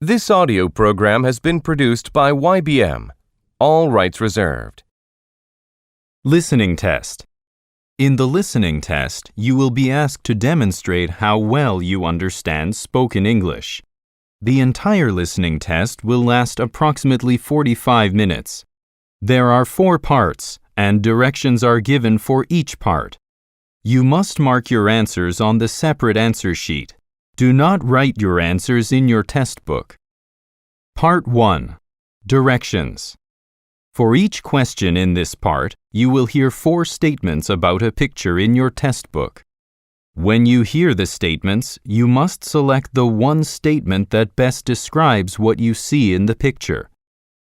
This audio program has been produced by YBM. All rights reserved. Listening test. In the listening test, you will be asked to demonstrate how well you understand spoken English. The entire listening test will last approximately 45 minutes. There are 4 parts, and directions are given for each part. You must mark your answers on the separate answer sheet. Do not write your answers in your test book. Part 1. Directions. For each question in this part, you will hear 4 statements about a picture in your test book. When you hear the statements, you must select the one statement that best describes what you see in the picture.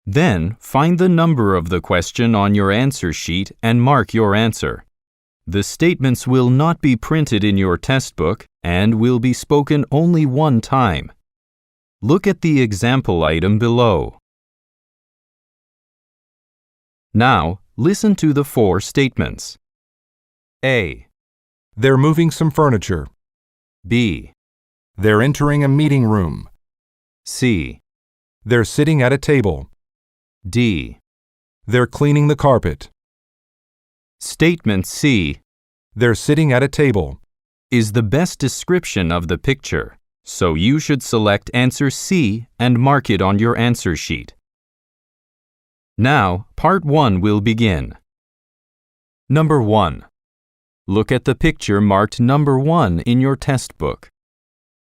Then, find the number of the question on your answer sheet and mark your answer. The statements will not be printed in your test book and will be spoken only one time. Look at the example item below. Now, listen to the 4 statements. A. They're moving some furniture. B. They're entering a meeting room. C. They're sitting at a table. D. They're cleaning the carpet. Statement C. They're sitting at a table. Is the best description of the picture, so you should select answer C and mark it on your answer sheet. Now, part 1 will begin. Number 1. Look at the picture marked number 1 in your test book.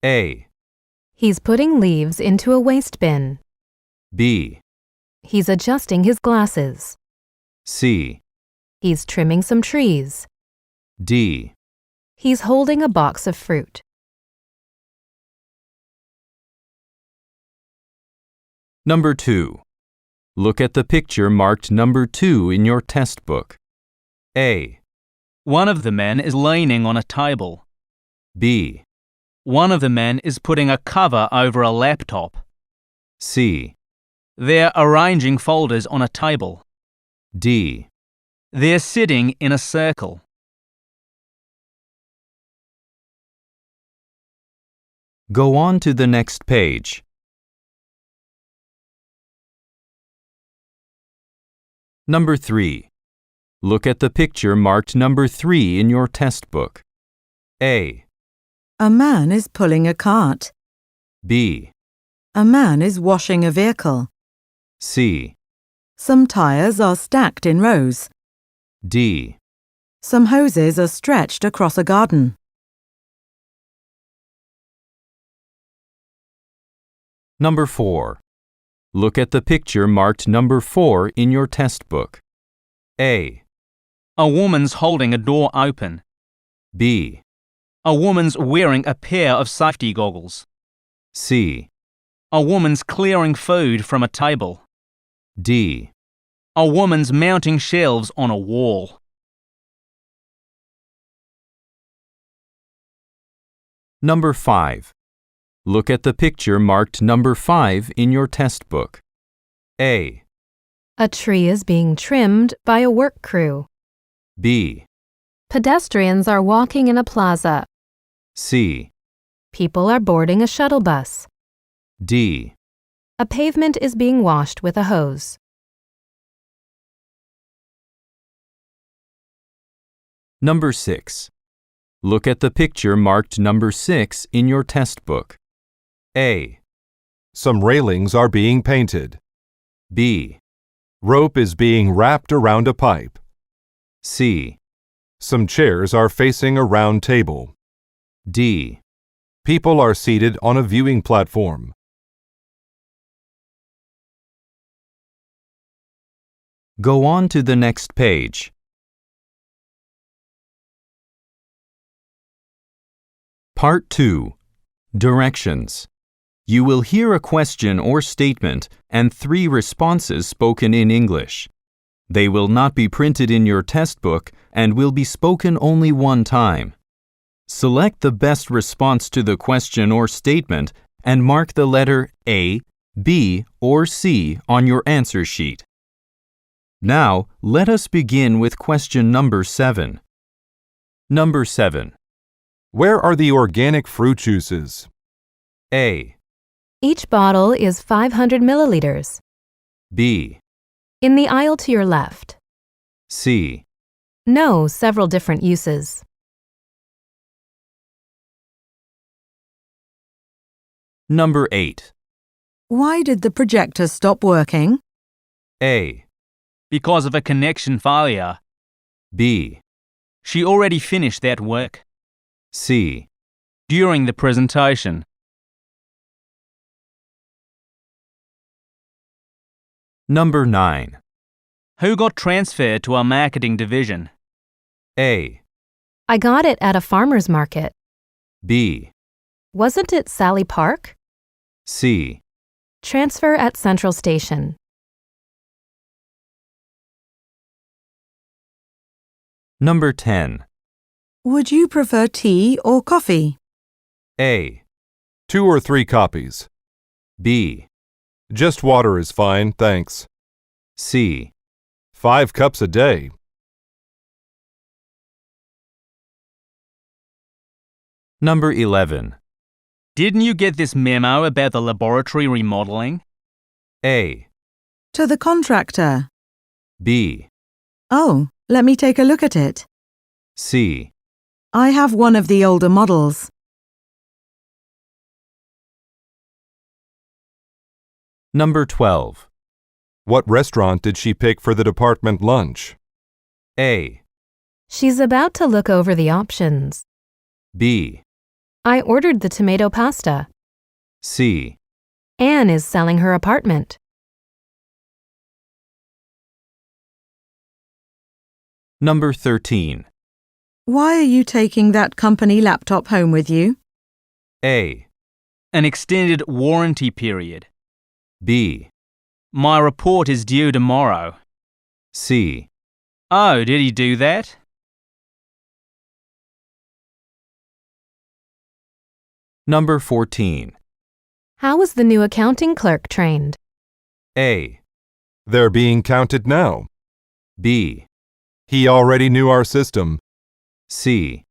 A. He's putting leaves into a waste bin. B. He's adjusting his glasses. C. He's trimming some trees. D. He's holding a box of fruit. Number 2. Look at the picture marked number 2 in your test book. A. One of the men is leaning on a table. B. One of the men is putting a cover over a laptop. C. They're arranging folders on a table. D. They're sitting in a circle. Go on to the next page. Number 3. Look at the picture marked number 3 in your test book. A. A man is pulling a cart. B. A man is washing a vehicle. C. Some tires are stacked in rows. D. Some hoses are stretched across a garden. Number 4. Look at the picture marked number 4 in your test book. A. A woman's holding a door open. B. A woman's wearing a pair of safety goggles. C. A woman's clearing food from a table. D. A woman's mounting shelves on a wall. Number 5. Look at the picture marked number 5 in your test book. A. A tree is being trimmed by a work crew. B. Pedestrians are walking in a plaza. C. People are boarding a shuttle bus. D. A pavement is being washed with a hose. Number 6. Look at the picture marked number 6 in your test book. A. Some railings are being painted. B. Rope is being wrapped around a pipe. C. Some chairs are facing a round table. D. People are seated on a viewing platform. Go on to the next page. Part 2. Directions. You will hear a question or statement and 3 responses spoken in English. They will not be printed in your test book and will be spoken only one time. Select the best response to the question or statement and mark the letter A, B, or C on your answer sheet. Now, let us begin with question number 7. Number 7. Where are the organic fruit juices? A. Each bottle is 500 milliliters. B, In the aisle to your left. C, No, several different uses. Number 8. Why did the projector stop working? A, Because of a connection failure. B, She already finished that work. C, During the presentation. Number 9. Who got transferred to our marketing division? A, I got it at a farmer's market. B, Wasn't it Sally Park? C, Transfer at Central Station. Number 10. Would you prefer tea or coffee? A, 2 or 3 copies. B, Just water is fine, thanks. C, 5 cups a day. Number 11. Didn't you get this memo about the laboratory remodeling? A, To the contractor. B, Oh, let me take a look at it. C, I have one of the older models. Number 12. What restaurant did she pick for the department lunch? A, She's about to look over the options. B, I ordered the tomato pasta. C, Anne is selling her apartment. Number 13. Why are you taking that company laptop home with you? A, An extended warranty period. B, My report is due tomorrow. C, Oh, did he do that? Number 14. How was the new accounting clerk trained? A, They're being counted now. B, He already knew our system. C,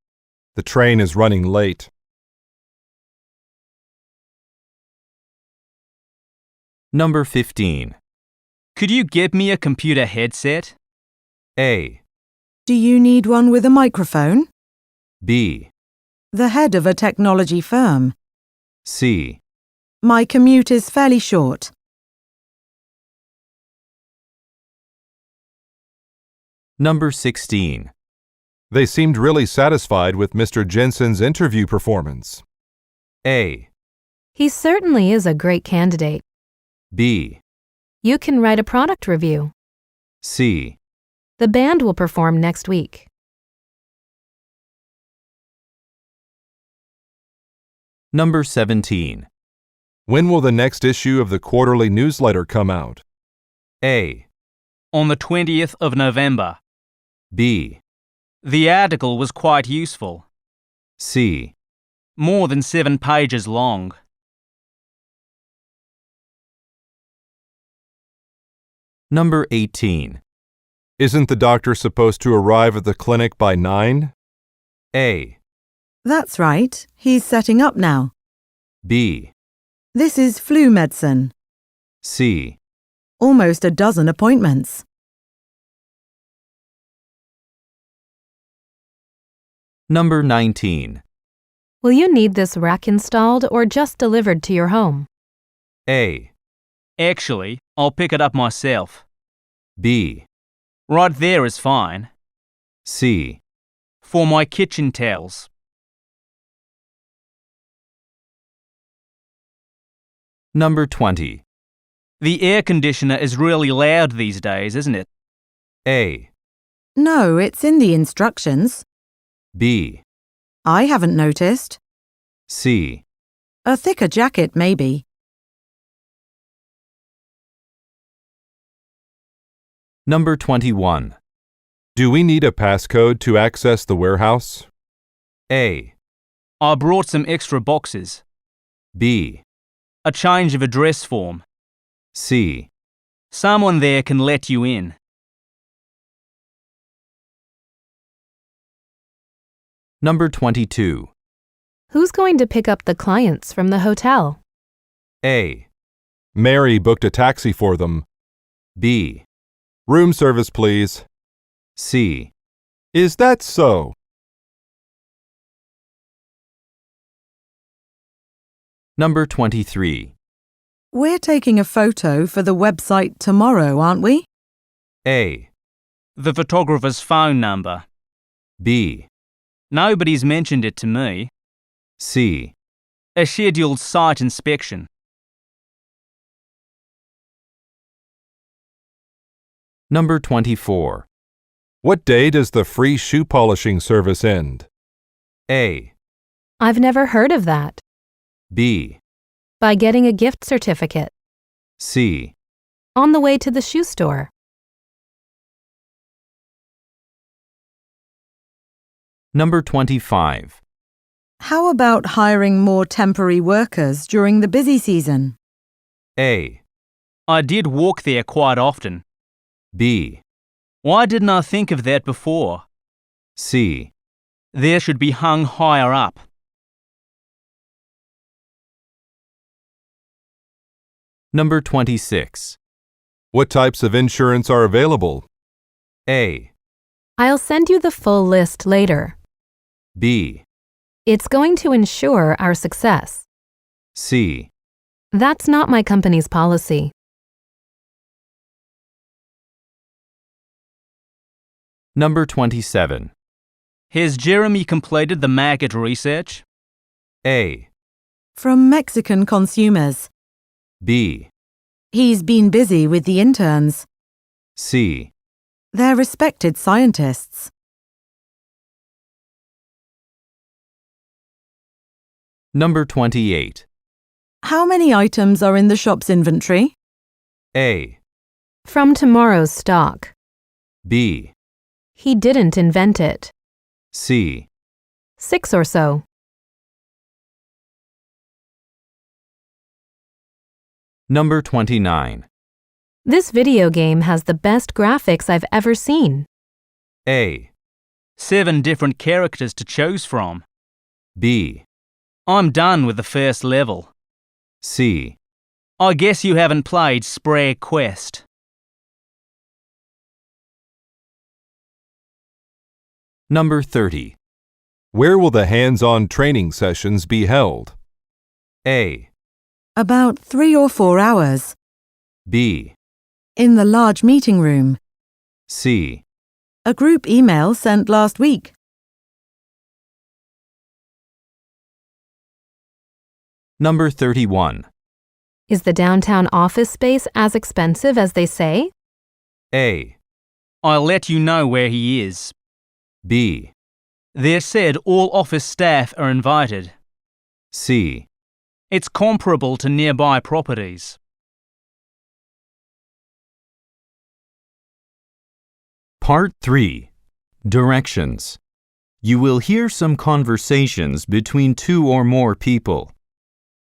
The train is running late. Number 15. Could you get me a computer headset? A, Do you need one with a microphone? B, The head of a technology firm. C, My commute is fairly short. Number 16. They seemed really satisfied with Mr. Jensen's interview performance. A, He certainly is a great candidate. B, You can write a product review. C, The band will perform next week. Number 17. When will the next issue of the quarterly newsletter come out? A, On the 20th of November. B, The article was quite useful. C, More than 7 pages long. Number 18. Isn't the doctor supposed to arrive at the clinic by 9? A, That's right. He's setting up now. B, This is flu medicine. C, Almost a dozen appointments. Number 19. Will you need this rack installed or just delivered to your home? A, Actually, I'll pick it up myself. B, Right there is fine. C, For my kitchen towels. Number 20. The air conditioner is really loud these days, isn't it? A, No, it's in the instructions. B, I haven't noticed. C, A thicker jacket, maybe. Number 21. Do we need a passcode to access the warehouse? A, I brought some extra boxes. B, A change of address form. C, Someone there can let you in. Number 22. Who's going to pick up the clients from the hotel? A. Mary booked a taxi for them. B. Room service, please. C. Is that so? Number 23. We're taking a photo for the website tomorrow, aren't we? A. The photographer's phone number. B. Nobody's mentioned it to me. C. A scheduled site inspection. Number 24. What day does the free shoe polishing service end? A. I've never heard of that. B. By getting a gift certificate. C. On the way to the shoe store. Number 25. How about hiring more temporary workers during the busy season? A. I did walk there quite often. B. Why didn't I think of that before? C. There should be hung higher up. Number 26. What types of insurance are available? A. I'll send you the full list later. B. It's going to ensure our success. C. That's not my company's policy. Number 27. Has Jeremy completed the market research? A. From Mexican consumers. B. He's been busy with the interns. C. They're respected scientists. Number 28. How many items are in the shop's inventory? A. From tomorrow's stock. B. He didn't invent it. C. 6 or so. Number 29. This video game has the best graphics I've ever seen. A. 7 different characters to choose from. B. I'm done with the first level. C. I guess you haven't played Spray Quest. Number 30. Where will the hands-on training sessions be held? A. About 3 or 4 hours. B. In the large meeting room. C. A group email sent last week. Number 31. Is the downtown office space as expensive as they say? A. I'll let you know where he is. B. They said all office staff are invited. C. It's comparable to nearby properties. Part 3. Directions. You will hear some conversations between 2 or more people.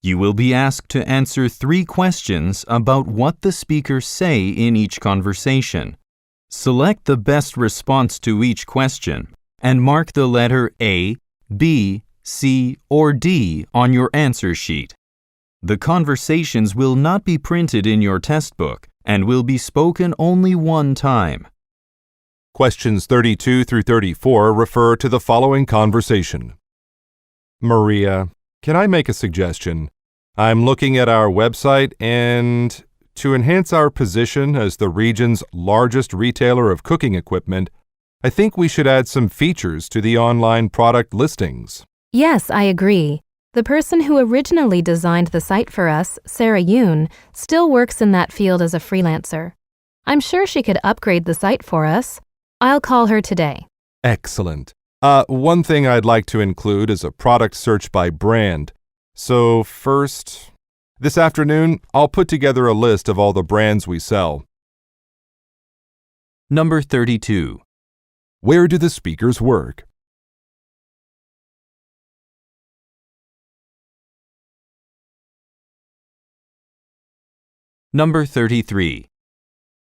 You will be asked to answer 3 questions about what the speakers say in each conversation. Select the best response to each question and mark the letter A, B, C, or D on your answer sheet. The conversations will not be printed in your test book and will be spoken only one time. Questions 32 through 34 refer to the following conversation. Maria, can I make a suggestion? I'm looking at our website and, to enhance our position as the region's largest retailer of cooking equipment, I think we should add some features to the online product listings. Yes, I agree. The person who originally designed the site for us, Sarah Yoon, still works in that field as a freelancer. I'm sure she could upgrade the site for us. I'll call her today. Excellent. One thing I'd like to include is a product search by brand. So first, this afternoon, I'll put together a list of all the brands we sell. Number 32. Where do the speakers work? Number 33.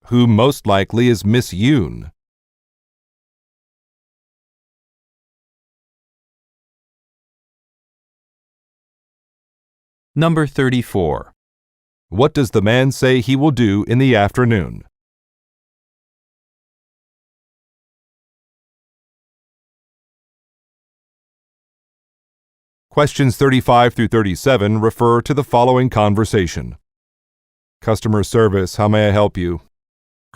Who most likely is Miss Yoon? Number 34. What does the man say he will do in the afternoon? Questions 35 through 37 refer to the following conversation. Customer service, how may I help you?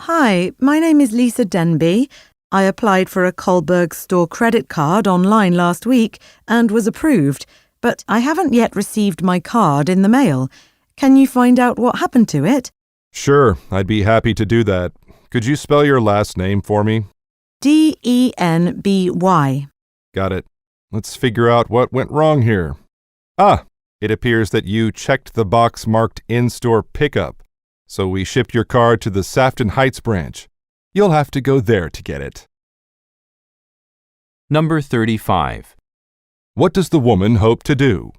Hi, my name is Lisa Denby. I applied for a Kohlberg store credit card online last week and was approved, but I haven't yet received my card in the mail. Can you find out what happened to it? Sure, I'd be happy to do that. Could you spell your last name for me? Denby. Got it. Let's figure out what went wrong here. It appears that you checked the box marked in-store pickup, so we shipped your card to the Safton Heights branch. You'll have to go there to get it. Number 35. What does the woman hope to do?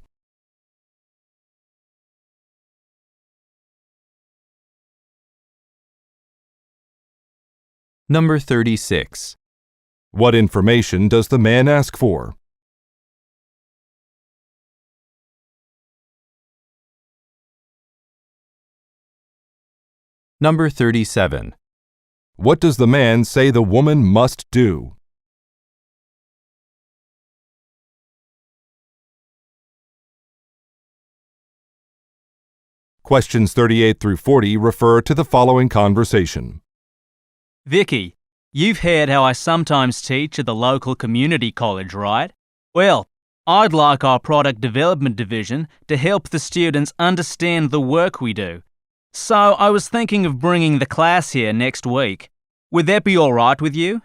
Number 36. What information does the man ask for? Number 37. What does the man say the woman must do? Questions 38 through 40 refer to the following conversation. Vicky, you've heard how I sometimes teach at the local community college, right? Well, I'd like our product development division to help the students understand the work we do. So I was thinking of bringing the class here next week. Would that be all right with you?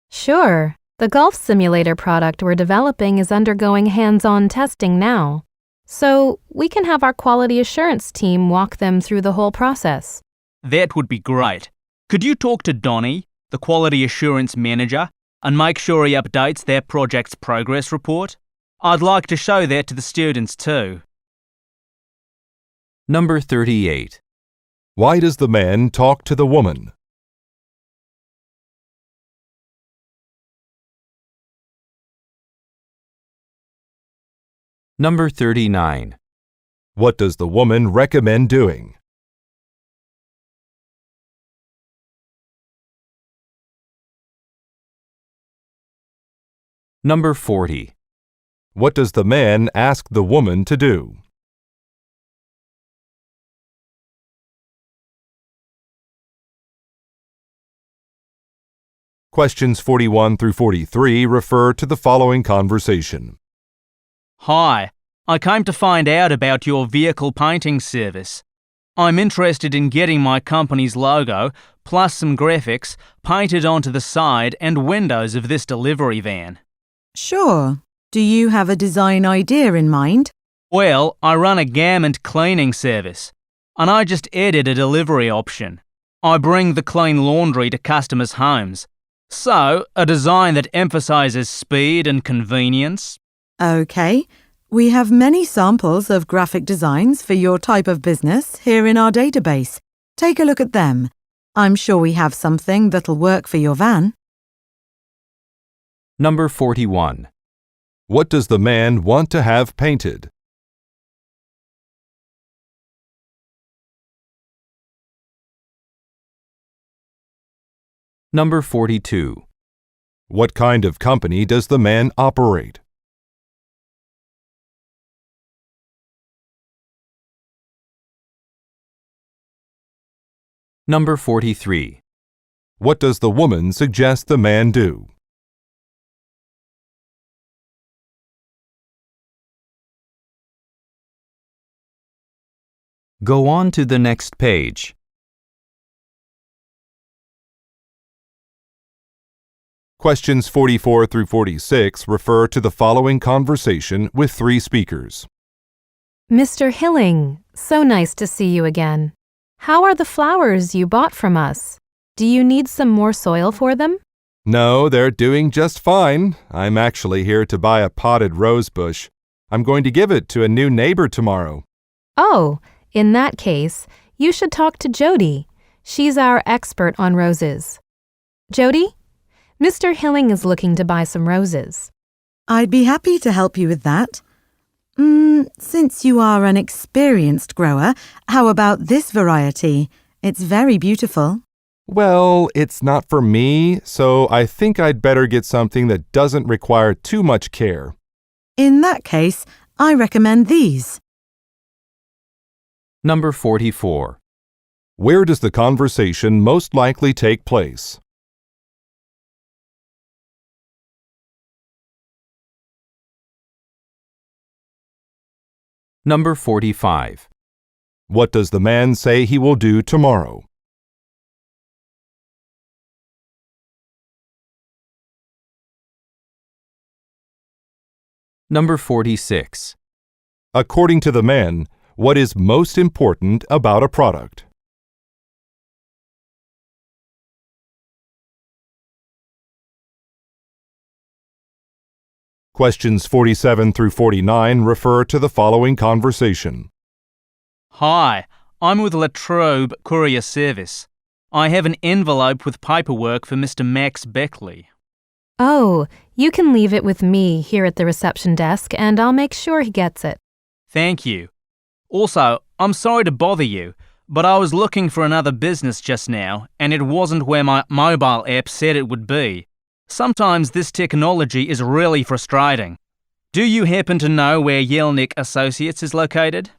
Sure. The golf simulator product we're developing is undergoing hands-on testing now. So we can have our quality assurance team walk them through the whole process. That would be great. Could you talk to Donnie, the quality assurance manager, and make sure he updates their project's progress report? I'd like to show that to the students too. Number 38. Why does the man talk to the woman? Number 39. What does the woman recommend doing? Number 40. What does the man ask the woman to do? Questions 41 through 43 refer to the following conversation. Hi, I came to find out about your vehicle painting service. I'm interested in getting my company's logo, plus some graphics, painted onto the side and windows of this delivery van. Sure. Do you have a design idea in mind? Well, I run a garment cleaning service, and I just added a delivery option. I bring the clean laundry to customers' homes. So, a design that emphasizes speed and convenience. Okay. We have many samples of graphic designs for your type of business here in our database. Take a look at them. I'm sure we have something that'll work for your van. Number 41. What does the man want to have painted? Number 42. What kind of company does the man operate? Number 43. What does the woman suggest the man do? Go on to the next page. Questions 44 through 46 refer to the following conversation with three speakers. Mr. Hilling, so nice to see you again. How are the flowers you bought from us? Do you need some more soil for them? No, they're doing just fine. I'm actually here to buy a potted rose bush. I'm going to give it to a new neighbor tomorrow. Oh, in that case, you should talk to Jody. She's our expert on roses. Jody, Mr. Hilling is looking to buy some roses. I'd be happy to help you with that. Since you are an experienced grower, how about this variety? It's very beautiful. Well, it's not for me, so I think I'd better get something that doesn't require too much care. In that case, I recommend these. Number 44. Where does the conversation most likely take place? Number 45. What does the man say he will do tomorrow? Number 46. According to the man, what is most important about a product? Questions 47 through 49 refer to the following conversation. Hi, I'm with Latrobe Courier Service. I have an envelope with paperwork for Mr. Max Beckley. Oh, you can leave it with me here at the reception desk and I'll make sure he gets it. Thank you. Also, I'm sorry to bother you, but I was looking for another business just now and it wasn't where my mobile app said it would be. Sometimes this technology is really frustrating. Do you happen to know where Yelnick Associates is located?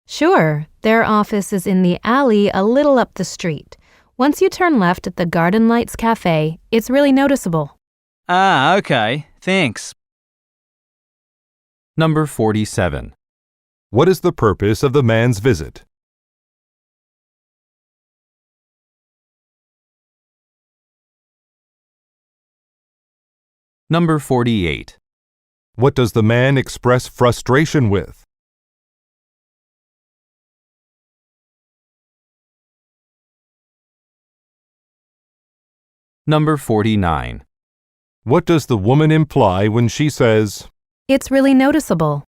Sure, their office is in the alley a little up the street. Once you turn left at the Garden Lights Cafe, it's really noticeable. Ah, okay. Thanks. Number 47. What is the purpose of the man's visit? Number 48. What does the man express frustration with? Number 49. What does the woman imply when she says, It's really noticeable.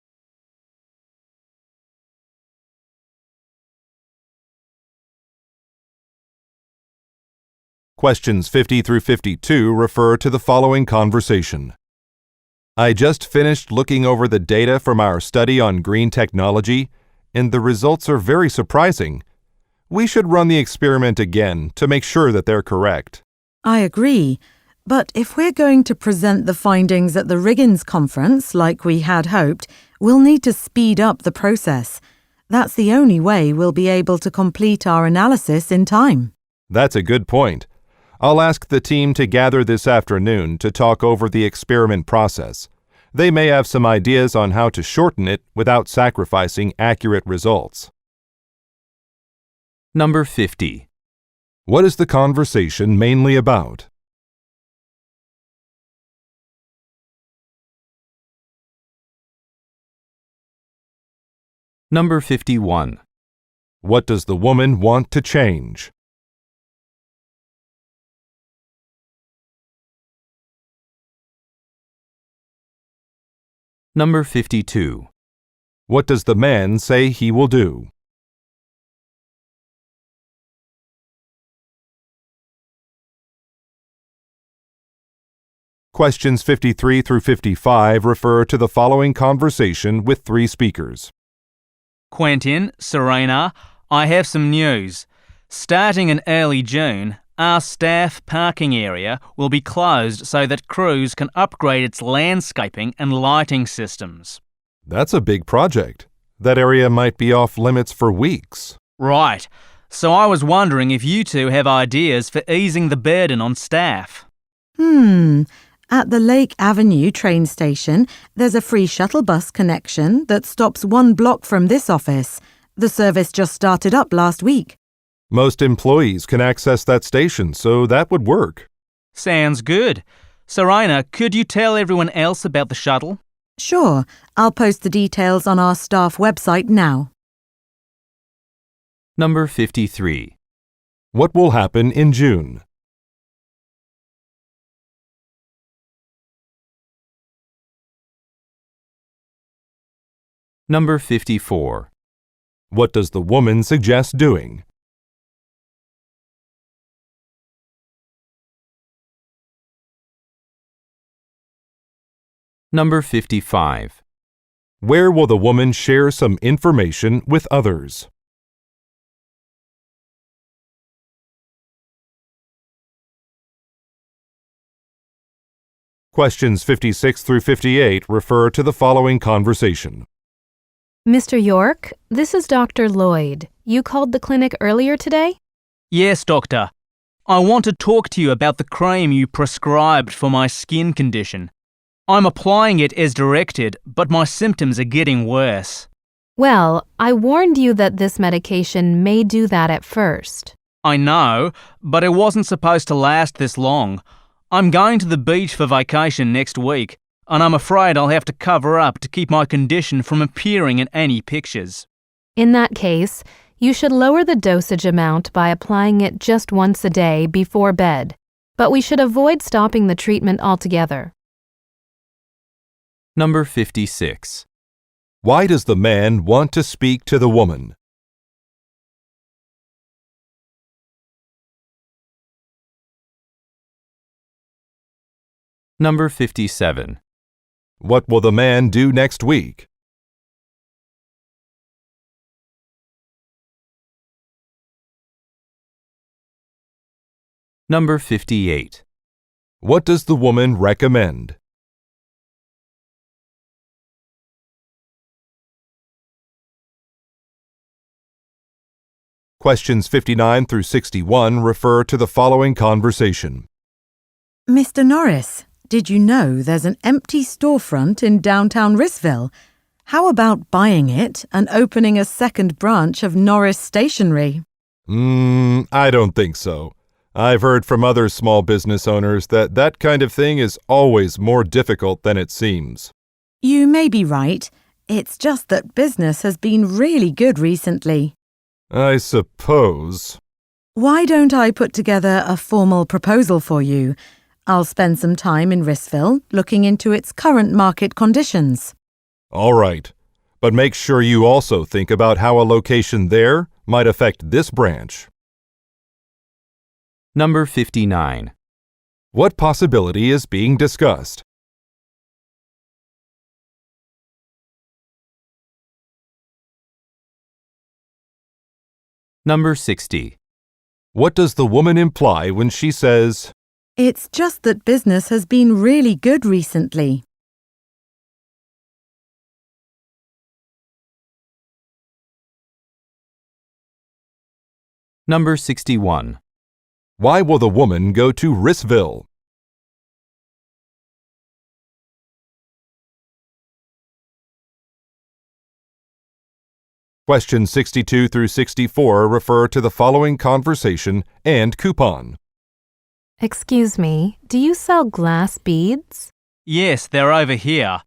Questions 50 through 52 refer to the following conversation. I just finished looking over the data from our study on green technology, and the results are very surprising. We should run the experiment again to make sure that they're correct. I agree. But if we're going to present the findings at the Riggins conference like we had hoped, we'll need to speed up the process. That's the only way we'll be able to complete our analysis in time. That's a good point. I'll ask the team to gather this afternoon to talk over the experiment process. They may have some ideas on how to shorten it without sacrificing accurate results. Number 50. What is the conversation mainly about? Number 51. What does the woman want to change? Number 52. What does the man say he will do? Questions 53 through 55 refer to the following conversation with three speakers. Quentin, Serena, I have some news. Starting in early June, our staff parking area will be closed so that crews can upgrade its landscaping and lighting systems. That's a big project. That area might be off limits for weeks. Right. So I was wondering if you two have ideas for easing the burden on staff. At the Lake Avenue train station, there's a free shuttle bus connection that stops 1 block from this office. The service just started up last week. Most employees can access that station, so that would work. Sounds good. Serena, could you tell everyone else about the shuttle? Sure, I'll post the details on our staff website now. Number 53. What will happen in June? Number 54. What does the woman suggest doing? Number 55. Where will the woman share some information with others? Questions 56 through 58 refer to the following conversation. Mr. York, this is Dr. Lloyd. You called the clinic earlier today? Yes, doctor. I want to talk to you about the cream you prescribed for my skin condition. I'm applying it as directed, but my symptoms are getting worse. Well, I warned you that this medication may do that at first. I know, but it wasn't supposed to last this long. I'm going to the beach for vacation next week, and I'm afraid I'll have to cover up to keep my condition from appearing in any pictures. In that case, you should lower the dosage amount by applying it just once a day before bed, but we should avoid stopping the treatment altogether. Number 56. Why does the man want to speak to the woman? Number 57. What will the man do next week? Number 58. What does the woman recommend? Questions 59 through 61 refer to the following conversation. Mr. Norris, did you know there's an empty storefront in downtown Rissville? How about buying it and opening a second branch of Norris Stationery? I don't think so. I've heard from other small business owners that that kind of thing is always more difficult than it seems. You may be right. It's just that business has been really good recently. I suppose. Why don't I put together a formal proposal for you? I'll spend some time in Rissville looking into its current market conditions. All right, but make sure you also think about how a location there might affect this branch. Number 59. What possibility is being discussed? Number 60. What does the woman imply when she says, It's just that business has been really good recently. Number 61. why will the woman go to Rissville? Questions 62 through 64 refer to the following conversation and coupon. Excuse me, do you sell glass beads? Yes, they're over here.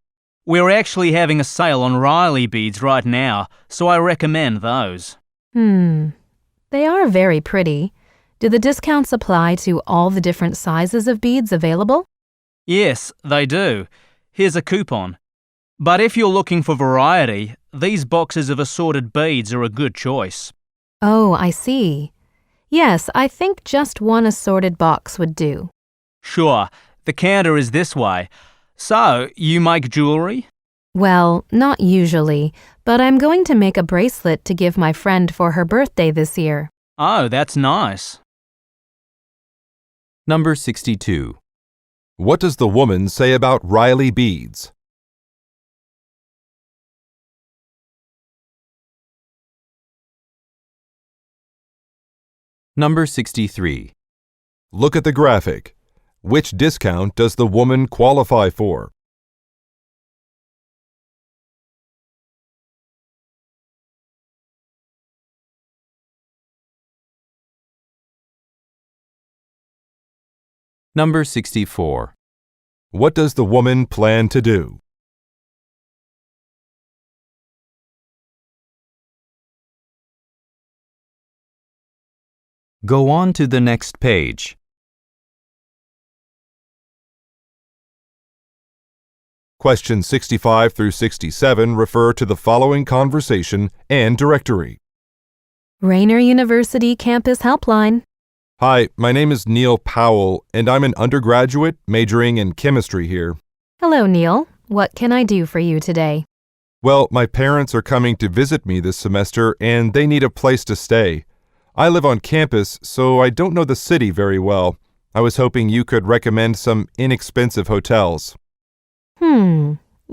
We're actually having a sale on Riley beads right now, so I recommend those. They are very pretty. Do the discounts apply to all the different sizes of beads available? Yes, they do. Here's a coupon. But if you're looking for variety, these boxes of assorted beads are a good choice. Oh, I see. Yes, I think just one assorted box would do. Sure, the counter is this way. So, you make jewelry? Well, not usually, but I'm going to make a bracelet to give my friend for her birthday this year. Oh, that's nice. Number 62. What does the woman say about Riley beads? Number 63. Look at the graphic. Which discount does the woman qualify for? Number 64. What does the woman plan to do? Go on to the next page. Questions 65 through 67 refer to the following conversation and directory. Rainer University Campus Helpline. Hi, my name is Neil Powell, and I'm an undergraduate majoring in chemistry here. Hello, Neil. What can I do for you today? Well, my parents are coming to visit me this semester and they need a place to stay. I live on campus, so I don't know the city very well. I was hoping you could recommend some inexpensive hotels.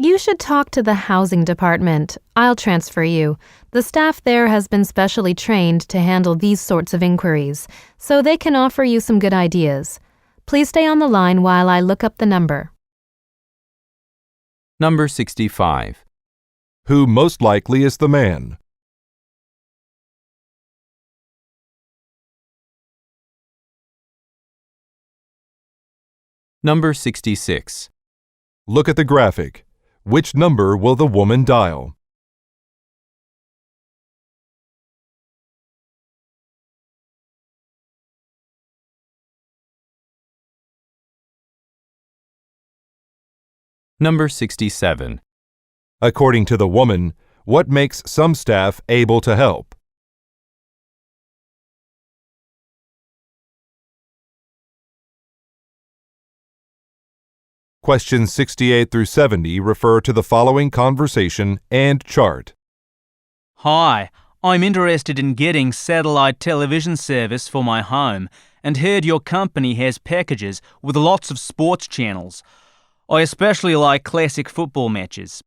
You should talk to the housing department. I'll transfer you. The staff there has been specially trained to handle these sorts of inquiries, so they can offer you some good ideas. Please stay on the line while I look up the number. Number 65. Who most likely is the man? Number 66. Look at the graphic. Which number will the woman dial? Number 67. According to the woman, what makes some staff able to help? Questions 68 through 70 refer to the following conversation and chart. Hi, I'm interested in getting satellite television service for my home and heard your company has packages with lots of sports channels. I especially like classic football matches.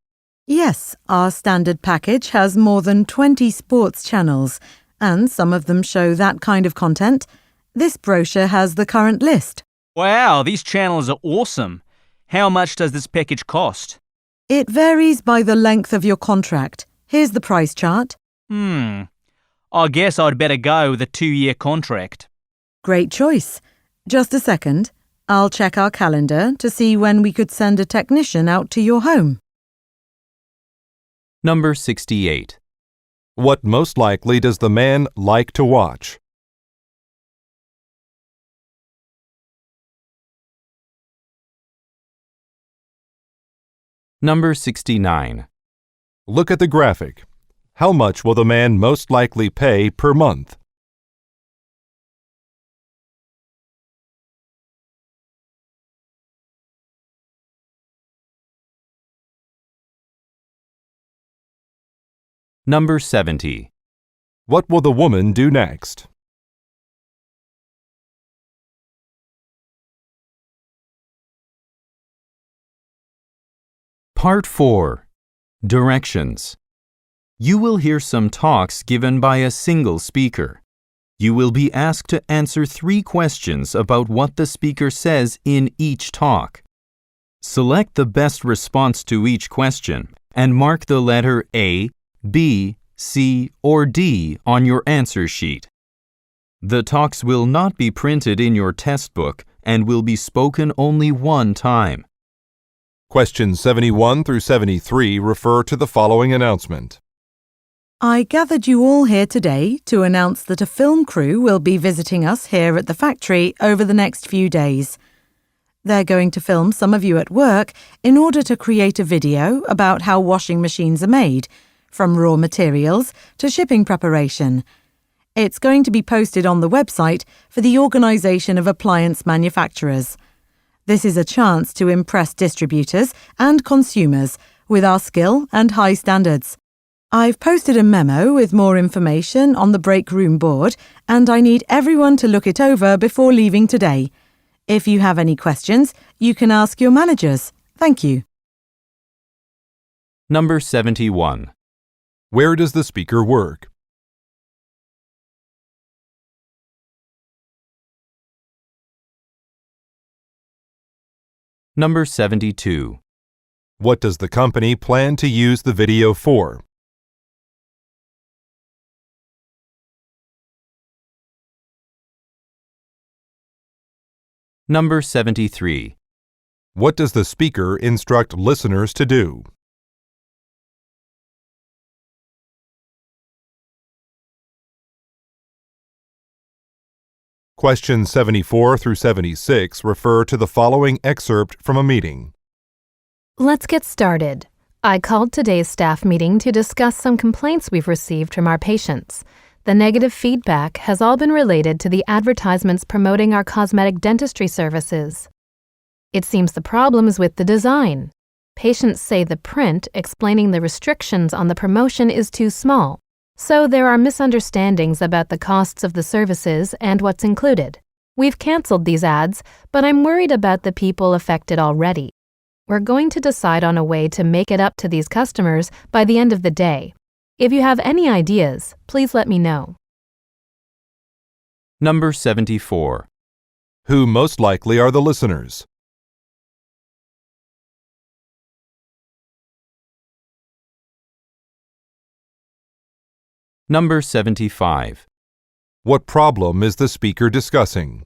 Yes, our standard package has more than 20 sports channels, and some of them show that kind of content. This brochure has the current list. Wow, these channels are awesome. How much does this package cost? It varies by the length of your contract. Here's the price chart. I guess I'd better go with a 2-year contract. Great choice. Just a second. I'll check our calendar to see when we could send a technician out to your home. Number 68. What most likely does the man like to watch? Number 69. Look at the graphic. How much will the man most likely pay per month? Number 70. What will the woman do next? Part 4. Directions. You will hear some talks given by a single speaker. You will be asked to answer 3 questions about what the speaker says in each talk. Select the best response to each question and mark the letter A, B, C, or D on your answer sheet. The talks will not be printed in your test book and will be spoken only one time. Questions 71 through 73 refer to the following announcement. I gathered you all here today to announce that a film crew will be visiting us here at the factory over the next few days. They're going to film some of you at work in order to create a video about how washing machines are made, from raw materials to shipping preparation. It's going to be posted on the website for the Organisation of Appliance Manufacturers. This is a chance to impress distributors and consumers with our skill and high standards. I've posted a memo with more information on the break room board, and I need everyone to look it over before leaving today. If you have any questions, you can ask your managers. Thank you. Number 71. Where does the speaker work? Number 72. What does the company plan to use the video for? Number 73. What does the speaker instruct listeners to do? Questions 74 through 76 refer to the following excerpt from a meeting. Let's get started. I called today's staff meeting to discuss some complaints we've received from our patients. The negative feedback has all been related to the advertisements promoting our cosmetic dentistry services. It seems the problem is with the design. Patients say the print explaining the restrictions on the promotion is too small, so there are misunderstandings about the costs of the services and what's included. We've canceled these ads, but I'm worried about the people affected already. We're going to decide on a way to make it up to these customers by the end of the day. If you have any ideas, please let me know. Number 74. Who most likely are the listeners? Number 75. What problem is the speaker discussing?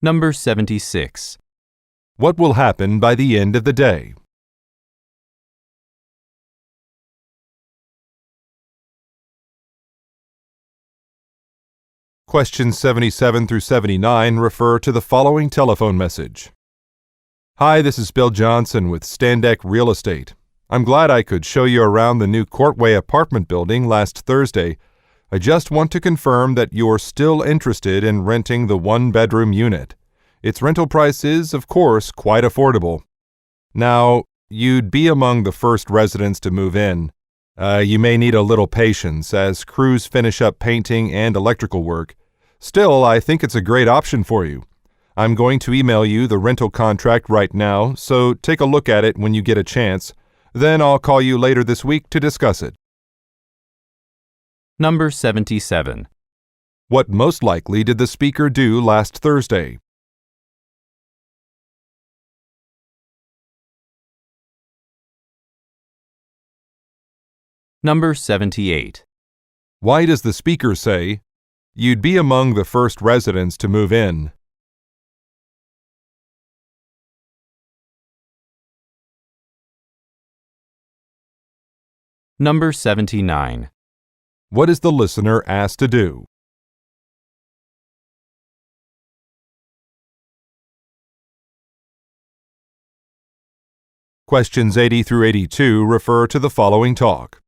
Number 76. What will happen by the end of the day? Questions 77 through 79 refer to the following telephone message. Hi, this is Bill Johnson with Standeck Real Estate. I'm glad I could show you around the new Courtway apartment building last Thursday. I just want to confirm that you're still interested in renting the one-bedroom unit. Its rental price is, of course, quite affordable. Now, you'd be among the first residents to move in. You may need a little patience as crews finish up painting and electrical work. Still, I think it's a great option for you. I'm going to email you the rental contract right now, so take a look at it when you get a chance. Then I'll call you later this week to discuss it. Number 77. What most likely did the speaker do last Thursday? Number 78. Why does the speaker say, "You'd be among the first residents to move in"? Number 79. What is the listener asked to do? Questions 80 through 82 refer to the following talk.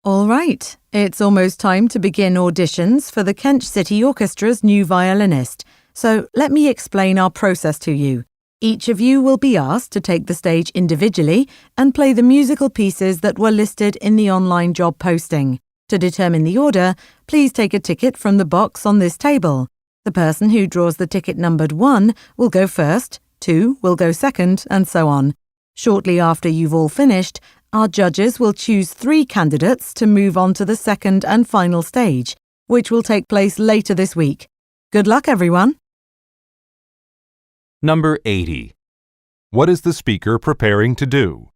All right, it's almost time to begin auditions for the Kent City Orchestra's new violinist. So let me explain our process to you. Each of you will be asked to take the stage individually and play the musical pieces that were listed in the online job posting. To determine the order, please take a ticket from the box on this table. The person who draws the ticket numbered 1 will go first, 2 will go second, and so on. Shortly after you've all finished, our judges will choose 3 candidates to move on to the second and final stage, which will take place later this week. Good luck, everyone. Number 80. What is the speaker preparing to do?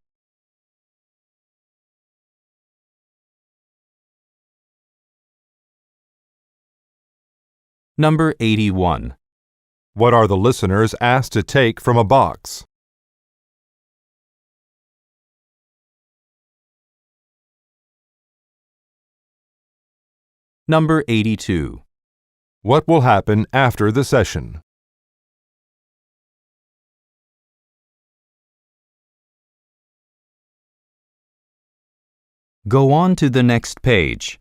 Number 81. What are the listeners asked to take from a box? Number 82. What will happen after the session? Go on to the next page.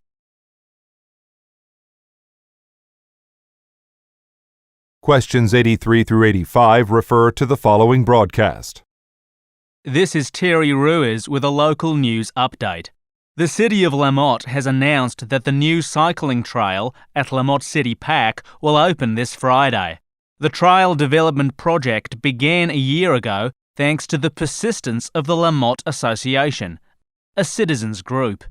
Questions 83 through 85 refer to the following broadcast. This is Terry Ruiz with a local news update. The City of Lamotte has announced that the new cycling trail at Lamotte City Park will open this Friday. The trail development project began a year ago thanks to the persistence of the Lamotte Association, a citizens group.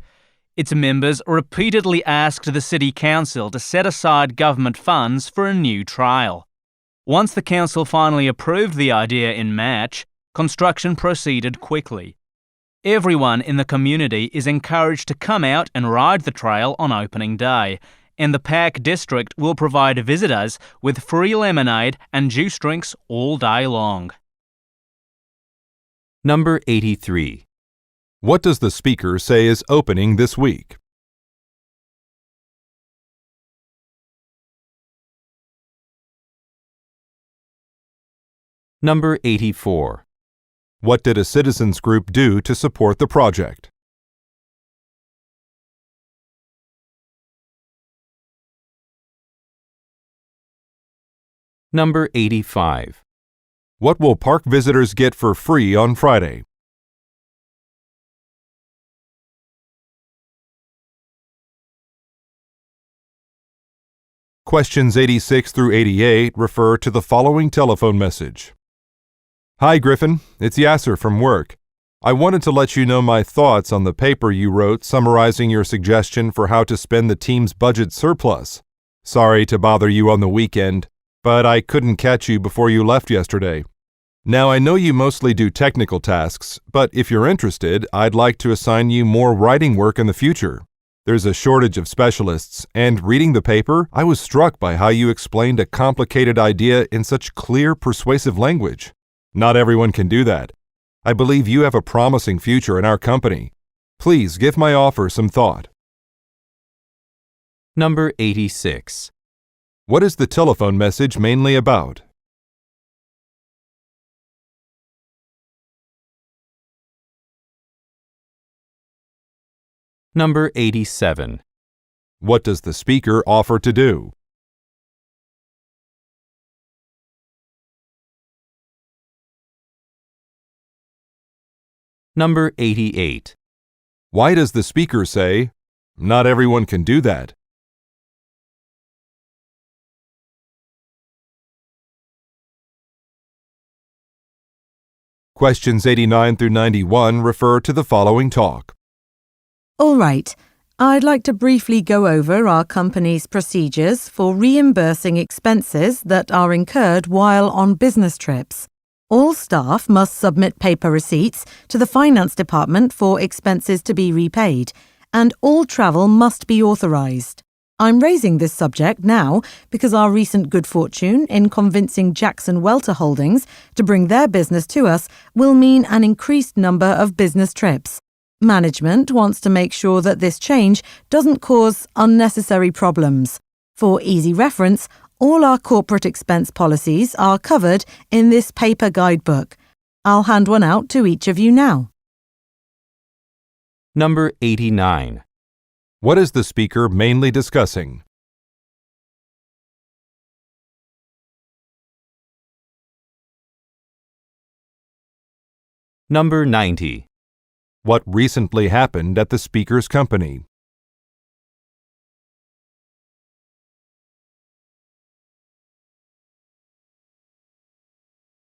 Its members repeatedly asked the City Council to set aside government funds for a new trail. Once the Council finally approved the idea in March, construction proceeded quickly. Everyone in the community is encouraged to come out and ride the trail on opening day, and the Park District will provide visitors with free lemonade and juice drinks all day long. Number 83. What does the speaker say is opening this week? Number 84. What did a citizens group do to support the project? Number 85. What will park visitors get for free on Friday? Questions 86 through 88 refer to the following telephone message. Hi, Griffin. It's Yasser from work. I wanted to let you know my thoughts on the paper you wrote summarizing your suggestion for how to spend the team's budget surplus. Sorry to bother you on the weekend, but I couldn't catch you before you left yesterday. Now, I know you mostly do technical tasks, but if you're interested, I'd like to assign you more writing work in the future. There's a shortage of specialists, and reading the paper, I was struck by how you explained a complicated idea in such clear, persuasive language. Not everyone can do that. I believe you have a promising future in our company. Please give my offer some thought. Number 86. What is the telephone message mainly about? Number 87. What does the speaker offer to do? Number 88. Why does the speaker say, "Not everyone can do that"? Questions 89 through 91 refer to the following talk. All right. I'd like to briefly go over our company's procedures for reimbursing expenses that are incurred while on business trips. All staff must submit paper receipts to the finance department for expenses to be repaid, and all travel must be authorized. I'm raising this subject now because our recent good fortune in convincing Jackson Welter Holdings to bring their business to us will mean an increased number of business trips. Management wants to make sure that this change doesn't cause unnecessary problems. For easy reference, all our corporate expense policies are covered in this paper guidebook. I'll hand one out to each of you now. Number 89. What is the speaker mainly discussing? Number 90. What recently happened at the speaker's company?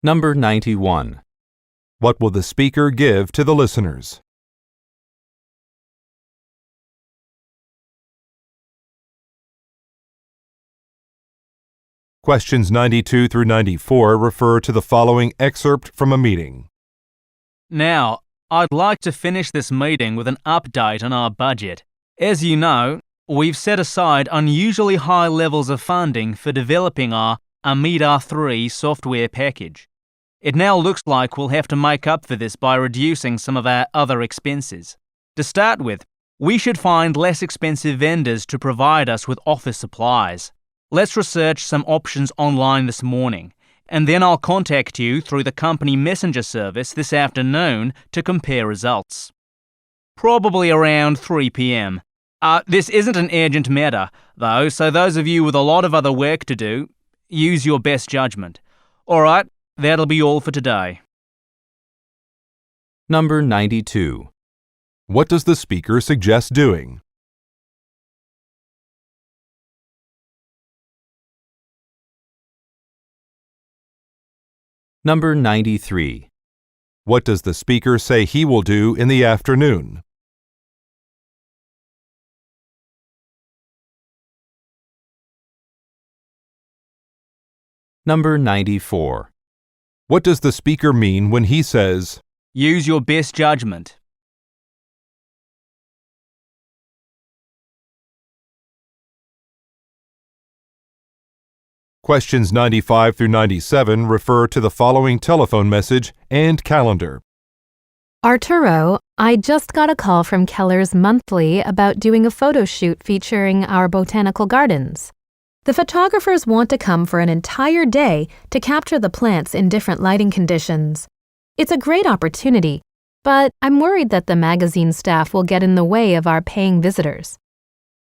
Number 91. What will the speaker give to the listeners? Questions 92 through 94 refer to the following excerpt from a meeting. Now, I'd like to finish this meeting with an update on our budget. As you know, we've set aside unusually high levels of funding for developing our Amida 3 software package. It now looks like we'll have to make up for this by reducing some of our other expenses. To start with, we should find less expensive vendors to provide us with office supplies. Let's research some options online this morning, and then I'll contact you through the company messenger service this afternoon to compare results. Probably around 3 p.m. This isn't an urgent matter, though, so those of you with a lot of other work to do, use your best judgment. All right, that'll be all for today. Number 92. What does the speaker suggest doing? Number 93. What does the speaker say he will do in the afternoon? Number 94. What does the speaker mean when he says, Use your best judgment. Questions 95 through 97 refer to the following telephone message and calendar. Arturo, I just got a call from Keller's Monthly about doing a photo shoot featuring our botanical gardens. The photographers want to come for an entire day to capture the plants in different lighting conditions. It's a great opportunity, but I'm worried that the magazine staff will get in the way of our paying visitors.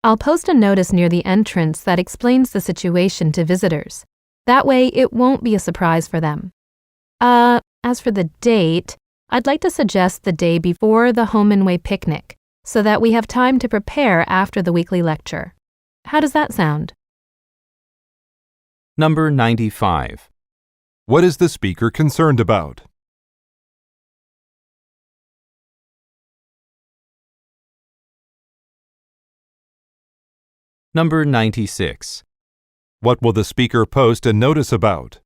I'll post a notice near the entrance that explains the situation to visitors. That way, it won't be a surprise for them. As for the date, I'd like to suggest the day before the home and way picnic, so that we have time to prepare after the weekly lecture. How does that sound? Number 95. What is the speaker concerned about? Number 96. What will the speaker post a notice about?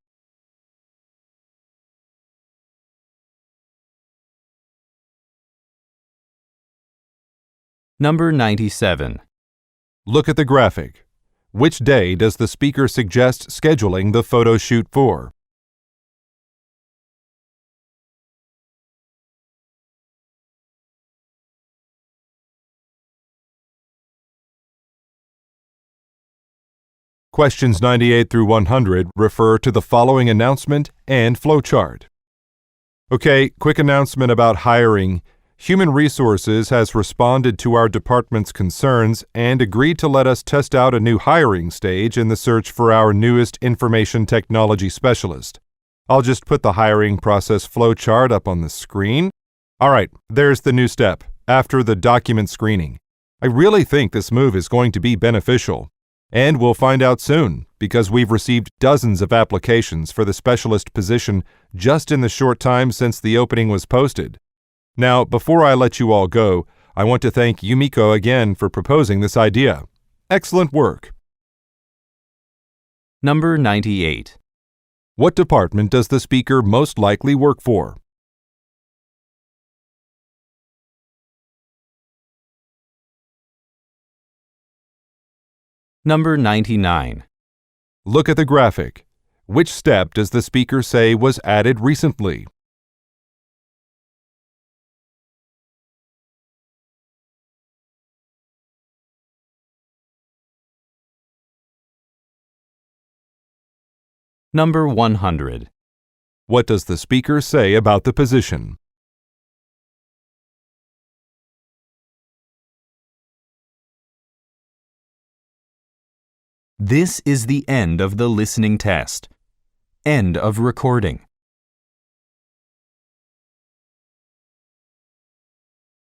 Number 97. Look at the graphic. Which day does the speaker suggest scheduling the photo shoot for? Questions 98 through 100 refer to the following announcement and flowchart. Okay, quick announcement about hiring. Human Resources has responded to our department's concerns and agreed to let us test out a new hiring stage in the search for our newest information technology specialist. I'll just put the hiring process flowchart up on the screen. All right, there's the new step, after the document screening. I really think this move is going to be beneficial. And we'll find out soon, because we've received dozens of applications for the specialist position just in the short time since the opening was posted. Now, before I let you all go, I want to thank Yumiko again for proposing this idea. Excellent work. Number 98. What department does the speaker most likely work for? Number 99. Look at the graphic. Which step does the speaker say was added recently? Number 100. What does the speaker say about the position? This is the end of the listening test. End of recording.